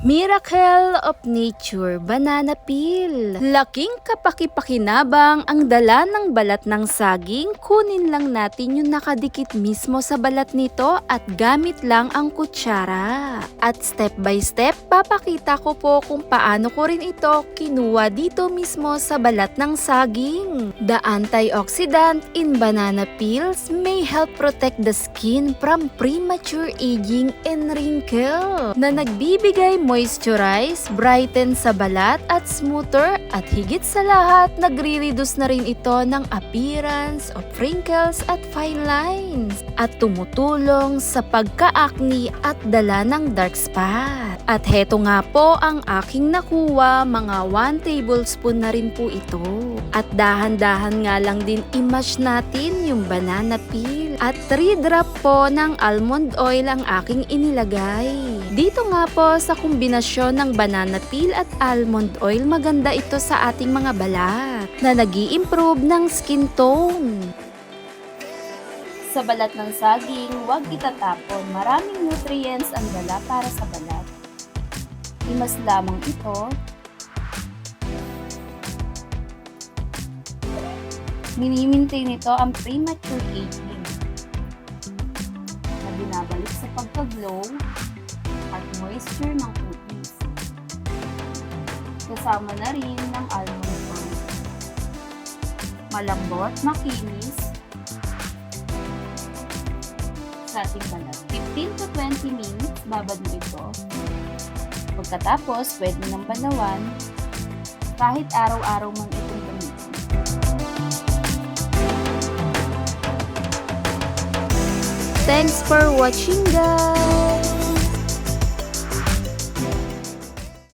Miracle of Nature Banana Peel. Laking kapaki-pakinabang ang dala ng balat ng saging. Kunin lang natin yung nakadikit mismo sa balat nito at gamit lang ang kutsara. At step by step, papakita ko po kung paano ko rin ito kinuha dito mismo sa balat ng saging. The antioxidant in banana peels may help protect the skin from premature aging and wrinkle na nagbibigay moisturize, brighten sa balat at smoother at higit sa lahat, nagre-reduce na rin ito ng appearance of wrinkles at fine lines at tumutulong sa pagka-acne at dala ng dark spot. At heto nga po ang aking nakuha, mga 1 tablespoon na rin po ito. At dahan-dahan nga lang din i-mash natin yung banana peel at 3 drop po ng almond oil ang aking inilagay. Dito nga po sa kombinasyon ng banana peel at almond oil, maganda ito sa ating mga balat na nag-i-improve ng skin tone. Sa balat ng saging, huwag itatapon. Maraming nutrients ang dala para sa balat. Imas lamang ito. Mini-maintain ito ang premature aging na binabalik sa pagka-glow at moisture ng cuties. Kasama na rin ng almond oil. Malambot, makinis sa ating balat. 15 to 20 minutes babad mo ito. Pagkatapos, pwede nang banawan kahit araw-araw man itong gamitin. Thanks for watching, guys!